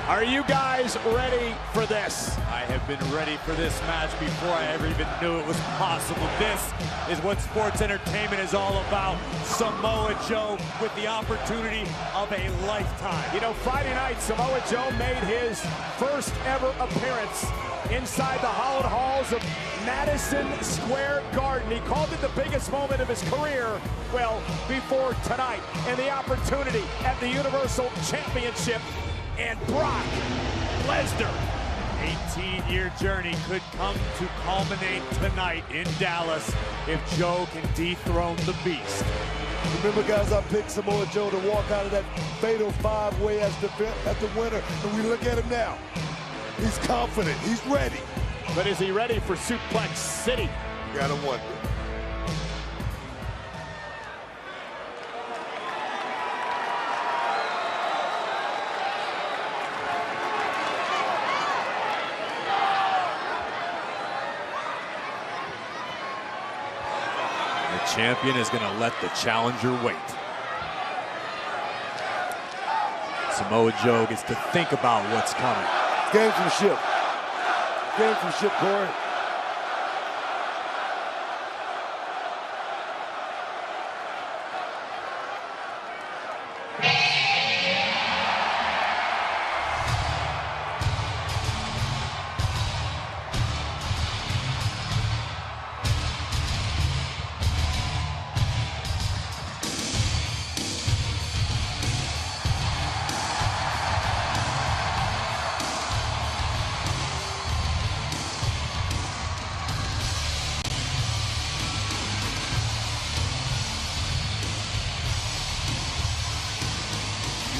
Are you guys ready for this? I have been ready for this match before I ever even knew it was possible. This is what sports entertainment is all about. Samoa Joe with the opportunity of a lifetime. You know, Friday night, Samoa Joe made his first ever appearance inside the hallowed halls of Madison Square Garden. He called it the biggest moment of his career, well, before tonight, and the opportunity at the Universal Championship. And Brock Lesnar. 18-year journey could come to culminate tonight in Dallas if Joe can dethrone the Beast. Remember, guys, I picked Samoa Joe to walk out of that fatal five-way as the winner, and we look at him now. He's confident. He's ready. But is he ready for Suplex City? You gotta wonder. The champion is going to let the challenger wait. Samoa Joe gets to think about what's coming. Gamesmanship. Gamesmanship, Corey.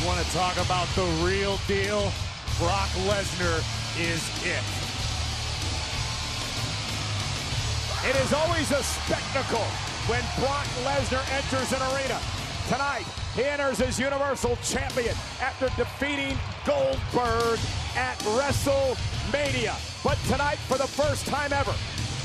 Want to talk about the real deal? Brock Lesnar is it. It is always a spectacle when Brock Lesnar enters an arena. Tonight, he enters as Universal Champion after defeating Goldberg at WrestleMania. But tonight, for the first time ever,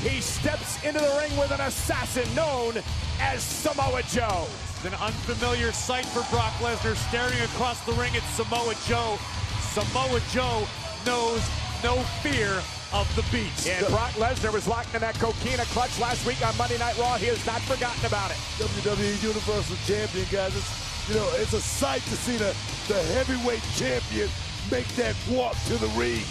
he steps into the ring with an assassin known as Samoa Joe. An unfamiliar sight for Brock Lesnar, staring across the ring at Samoa Joe. Samoa Joe knows no fear of the Beast. And Brock Lesnar was locked in that coquina clutch last week on Monday Night Raw. He has not forgotten about it. WWE Universal Champion, guys. It's a sight to see the heavyweight champion make that walk to the ring.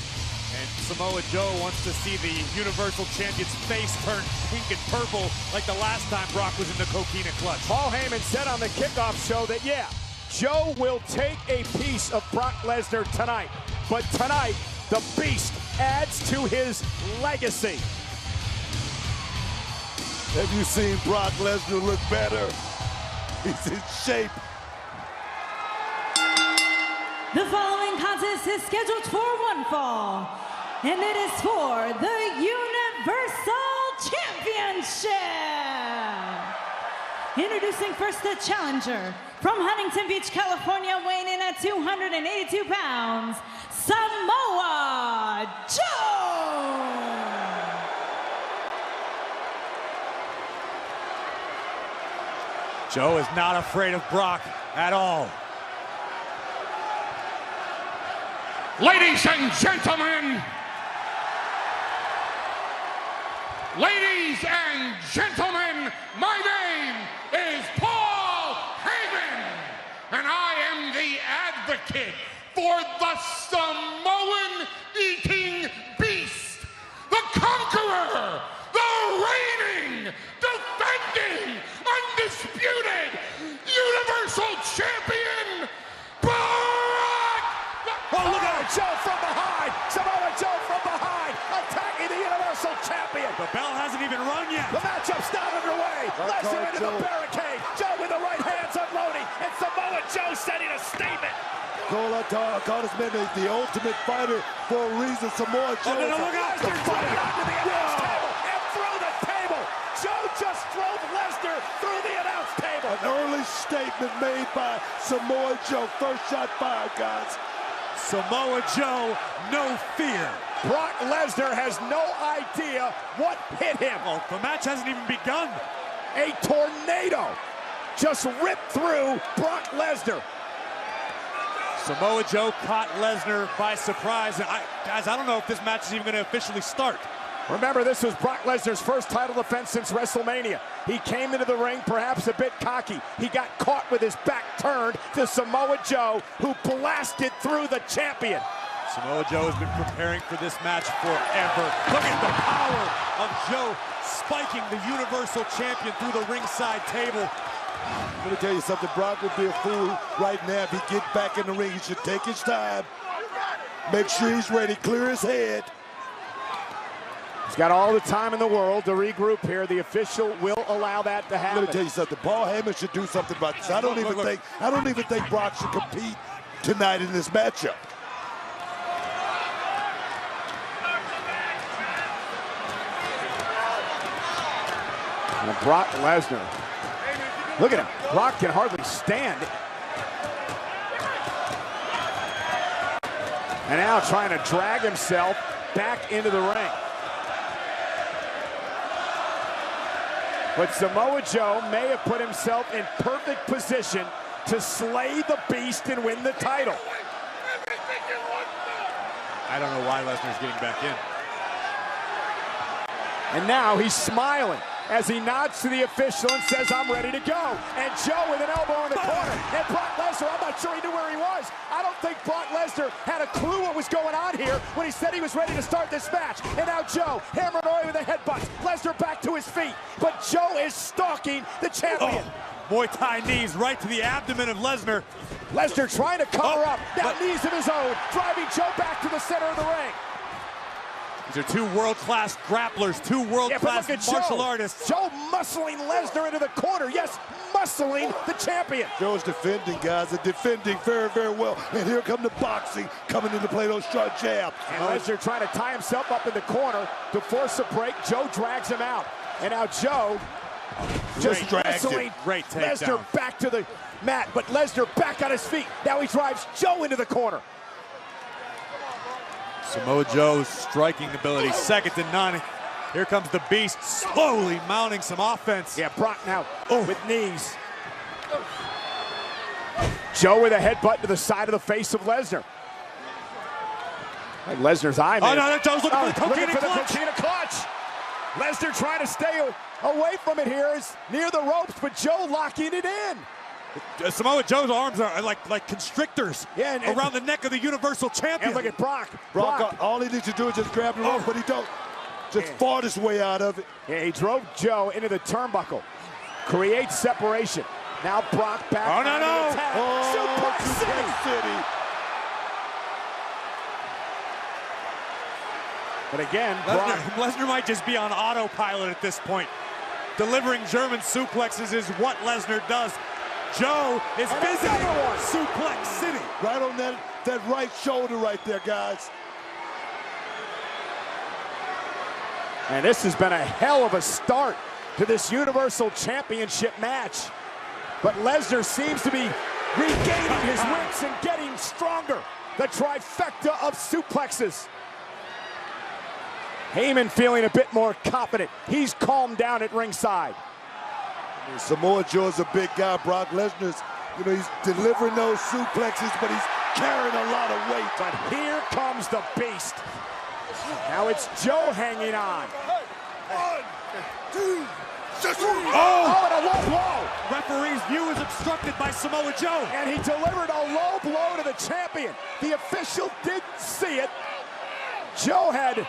And Samoa Joe wants to see the Universal Champion's face turn pink and purple like the last time Brock was in the coquina clutch. Paul Heyman said on the kickoff show that, yeah, Joe will take a piece of Brock Lesnar tonight. But tonight, the Beast adds to his legacy. Have you seen Brock Lesnar look better? He's in shape. The following contest is scheduled for one fall, and it is for the Universal Championship. Introducing first the challenger from Huntington Beach, California, weighing in at 282 pounds, Samoa Joe. Joe is not afraid of Brock at all. Ladies and gentlemen, my name is Paul Heyman, and I am the advocate for the Samoan eating beast, the conqueror, the reigning, defending, undisputed Universal Champion, Oh, look at it, Joe from behind. Samoa Joe from behind, attacking the Universal Champion. The bell hasn't even rung yet. The matchup's not underway. Lesnar into the barricade. Joe with the right hands unloading, and Samoa Joe sending a statement. Cole, I call this man the ultimate fighter for a reason. Samoa Joe. Oh, no, look out. Lesnar driven onto the announce table and through the table. Joe just drove Lesnar through the announce table. An early statement made by Samoa Joe. First shot fired, guys. Samoa Joe, no fear. Brock Lesnar has no idea what hit him. Well, the match hasn't even begun. A tornado just ripped through Brock Lesnar. Samoa Joe caught Lesnar by surprise. And guys, I don't know if this match is even going to officially start. Remember, this was Brock Lesnar's first title defense since WrestleMania. He came into the ring perhaps a bit cocky. He got caught with his back turned to Samoa Joe, who blasted through the champion. Samoa Joe has been preparing for this match forever. Look at the power of Joe spiking the Universal Champion through the ringside table. Let me tell you something, Brock would be a fool right now if he get back in the ring. He should take his time, make sure he's ready, clear his head. He's got all the time in the world to regroup here. The official will allow that to happen. Let me tell you something, Paul Heyman should do something about this. I don't even think Brock should compete tonight in this matchup. And Brock Lesnar. Look at him. Brock can hardly stand. And now trying to drag himself back into the ring. But Samoa Joe may have put himself in perfect position to slay the beast and win the title. I don't know why Lesnar's getting back in. And now he's smiling as he nods to the official and says, I'm ready to go. And Joe with an elbow in the corner. And Brock Lesnar, I'm not sure he knew where he was. I don't think Brock Lesnar had a clue what was going on here when he said he was ready to start this match. And now Joe hammering away with a headbutt. Lesnar back to his feet. But Joe is stalking the champion. Muay Thai knees right to the abdomen of Lesnar. Lesnar trying to cover up. Now knees of his own, driving Joe back to the center of the ring. These are two world-class grapplers, two world-class martial artists. Joe muscling Lesnar into the corner. Yes, muscling the champion. Joe's defending, guys. They're defending very, very well. And here come the boxing coming into play, those short jabs. And Lesnar trying to tie himself up in the corner to force a break. Joe drags him out. And now Joe just wrestling Lesnar back to the mat. But Lesnar back on his feet. Now he drives Joe into the corner. Samoa Joe's striking ability, second to none. Here comes the Beast, slowly mounting some offense. Yeah, Brock now with knees. Joe with a headbutt to the side of the face of Lesnar. Like Lesnar's eye, man. Oh, no, Joe's looking for the coquina clutch. Lesnar trying to stay away from it here, is near the ropes, but Joe locking it in. Samoa Joe's arms are like constrictors around the neck of the Universal Champion. And look at Brock. Brock, all he needs to do is just grab the rope, but he don't. Just fought his way out of it. Yeah, he drove Joe into the turnbuckle. Creates separation. Now Brock back. Oh, no. Suplex City. But again, Lesnar might just be on autopilot at this point. Delivering German suplexes is what Lesnar does. Joe is visiting Suplex City. Right on that right shoulder right there, guys. And this has been a hell of a start to this Universal Championship match. But Lesnar seems to be regaining his wits and getting stronger. The trifecta of suplexes. Heyman feeling a bit more confident. He's calmed down at ringside. Samoa Joe's a big guy. Brock Lesnar's, he's delivering those suplexes, but he's carrying a lot of weight. But here comes the Beast. Now it's Joe hanging on. 1, 2, 3. Oh, and a low blow. Referee's view is obstructed by Samoa Joe. And he delivered a low blow to the champion. The official didn't see it. Joe had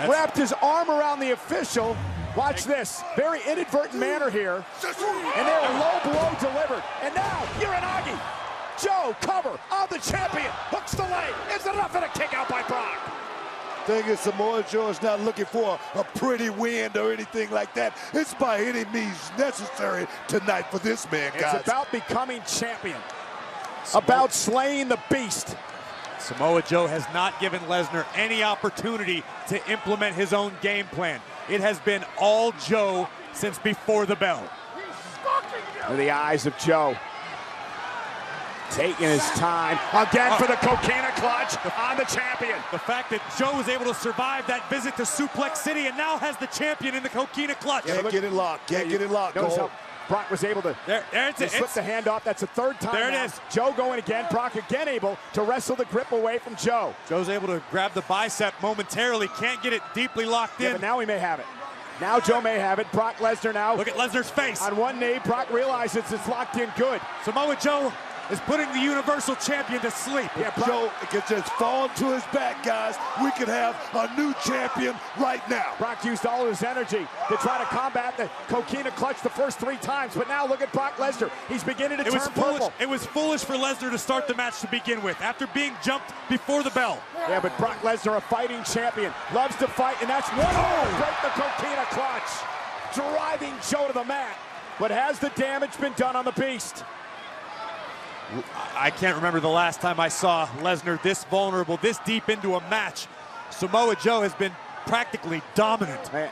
wrapped his arm around the official. Watch this, very inadvertent manner here. And there, a low blow delivered. And now, Uranagi. Joe, cover on the champion. Hooks the leg. Is it enough? And a kick out by Brock. Thing is, Samoa Joe is not looking for a pretty win or anything like that. It's by any means necessary tonight for this man, guys. It's about becoming champion. About slaying the Beast. Samoa Joe has not given Lesnar any opportunity to implement his own game plan. It has been all Joe since before the bell. To the eyes of Joe. Taking his time. Again for the coquina clutch on the champion. The fact that Joe was able to survive that visit to Suplex City and now has the champion in the coquina cluch. Can't get it locked. Can't get it locked, Cole. Brock was able to slip the hand off. That's the third time. There it now. is. Joe going again. Brock again able to wrestle the grip away from Joe. Joe's able to grab the bicep momentarily. Can't get it deeply locked in. But now he may have it. Now Joe may have it. Brock Lesnar now. Look at Lesnar's face. On one knee, Brock realizes it's locked in good. Samoa Joe is putting the Universal Champion to sleep. Yeah, Joe could just fall to his back, guys. We could have a new champion right now. Brock used all his energy to try to combat the coquina clutch the first 3 times, but now look at Brock Lesnar. He's beginning to turn purple. It was foolish for Lesnar to start the match to begin with, after being jumped before the bell. Yeah, but Brock Lesnar, a fighting champion, loves to fight, and that's one way to break the coquina clutch. Driving Joe to the mat. But has the damage been done on the Beast? I can't remember the last time I saw Lesnar this vulnerable, this deep into a match. Samoa Joe has been practically dominant. Man.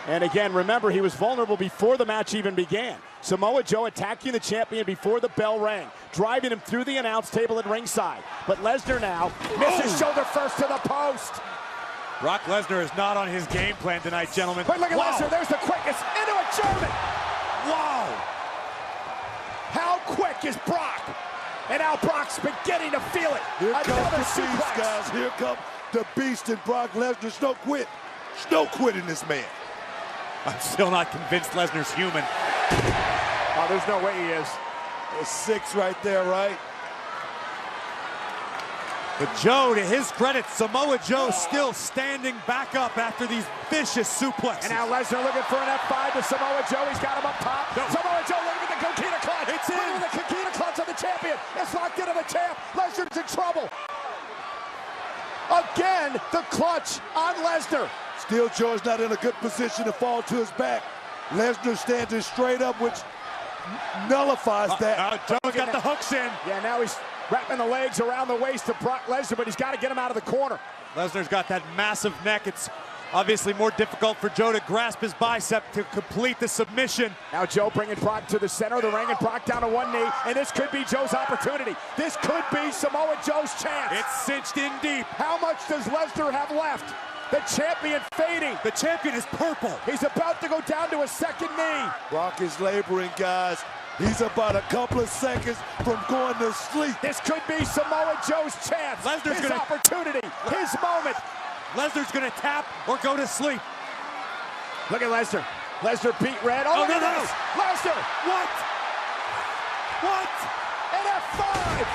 And again, remember, he was vulnerable before the match even began. Samoa Joe attacking the champion before the bell rang, driving him through the announce table at ringside. But Lesnar now misses shoulder first to the post. Brock Lesnar is not on his game plan tonight, gentlemen. But look at Lesnar, there's the quickness into a German. Wow. How quick is Brock? And now Brock's beginning to feel it. Here comes Another the Beast, suplex. guys. Here comes the Beast and Brock Lesnar. No quit. No quitting this man. I'm still not convinced Lesnar's human. Oh, there's no way he is. There's 6 right there, right? But Joe, to his credit, Samoa Joe still standing back up after these vicious suplexes. And now Lesnar looking for an F5 to Samoa Joe. He's got him up top. No. Samoa Joe leaving the coquina clutch. It's in. Leaving the coquina clutch of the champion. It's locked into the champ. Lesnar's in trouble. Again, the clutch on Lesnar. Still, Joe's not in a good position to fall to his back. Lesnar standing straight up, which nullifies that. Joe's got the hooks in. Yeah, now he's wrapping the legs around the waist of Brock Lesnar, but he's got to get him out of the corner. Lesnar's got that massive neck. It's obviously more difficult for Joe to grasp his bicep to complete the submission. Now Joe bringing Brock to the center of the ring and Brock down to one knee, and this could be Joe's opportunity. This could be Samoa Joe's chance. It's cinched in deep. How much does Lesnar have left? The champion fading. The champion is purple. He's about to go down to a second knee. Brock is laboring, guys. He's about a couple of seconds from going to sleep. This could be Samoa Joe's chance. Lesnar's his opportunity, his moment. Lesnar's gonna tap or go to sleep. Look at Lesnar. Lesnar beat red. Oh, look at this. Lesnar. What? What? An F5.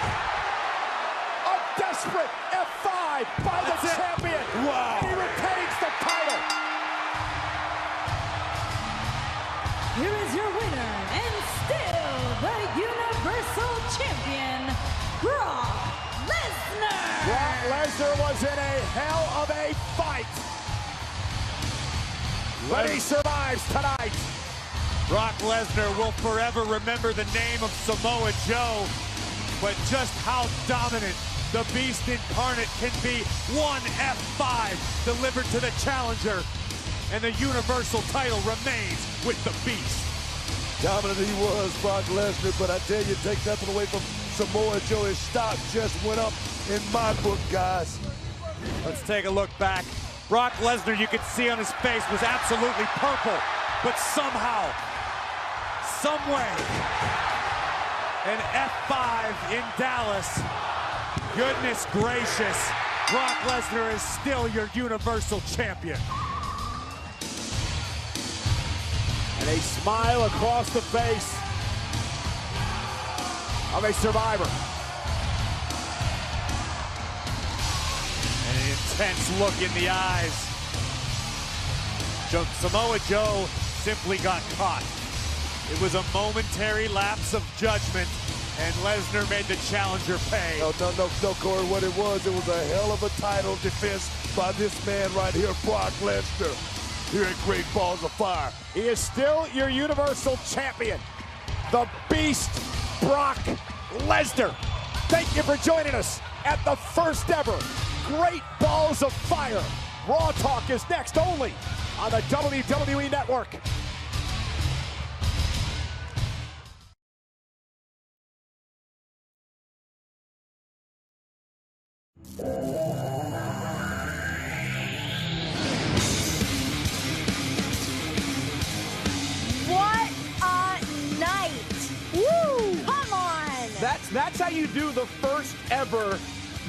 A desperate F5 by the champion. Wow. And he retains the title. Here is your winner and still the Universal Champion, Brock Lesnar. Brock Lesnar was in a hell of a fight. But he survives tonight. Brock Lesnar will forever remember the name of Samoa Joe, but just how dominant the Beast incarnate can be. One F5 delivered to the challenger, and the Universal title remains with the Beast. Dominant he was, Brock Lesnar, but I tell you, take nothing away from Samoa Joe. His stock just went up in my book, guys. Let's take a look back. Brock Lesnar, you could see on his face, was absolutely purple, but somehow, someway, an F5 in Dallas. Goodness gracious, Brock Lesnar is still your Universal Champion. And a smile across the face of a survivor. And an intense look in the eyes. Samoa Joe simply got caught. It was a momentary lapse of judgment, and Lesnar made the challenger pay. No, Corey, what it was a hell of a title defense by this man right here, Brock Lesnar, here at Great Balls of Fire. He is still your Universal Champion, the Beast, Brock Lesnar. Thank you for joining us at the first ever Great Balls of Fire. Raw Talk is next only on the WWE Network. What a That's how you do the first ever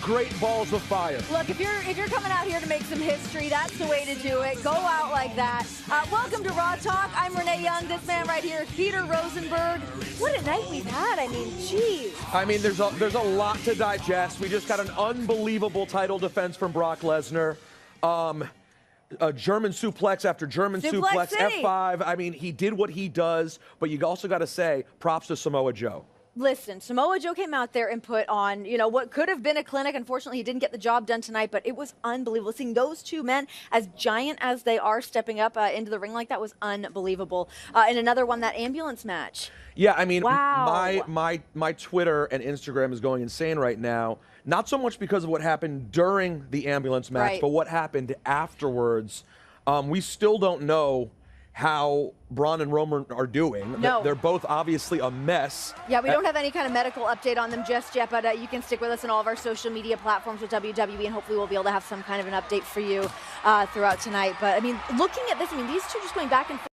Great Balls of Fire. Look, if you're coming out here to make some history, that's the way to do it. Go out like that. Welcome to Raw Talk. I'm Renee Young. This man right here is Peter Rosenberg. What a night we've had. I mean, geez. I mean, there's a lot to digest. We just got an unbelievable title defense from Brock Lesnar. A German suplex after German suplex, City. F5. I mean, he did what he does, but you also got to say props to Samoa Joe. Listen, Samoa Joe came out there and put on, you know, what could have been a clinic. Unfortunately, he didn't get the job done tonight, but it was unbelievable. Seeing those two men, as giant as they are, stepping up into the ring like that was unbelievable. And another one, that ambulance match. Yeah, I mean, wow. my Twitter and Instagram is going insane right now. Not so much because of what happened during the ambulance match, Right. but what happened afterwards. We still don't know how Braun and Roman are doing. No. They're both obviously a mess. Yeah, we don't have any kind of medical update on them just yet, but you can stick with us on all of our social media platforms with WWE, and hopefully we'll be able to have some kind of an update for you throughout tonight. But, I mean, looking at this, I mean, these two just going back and forth.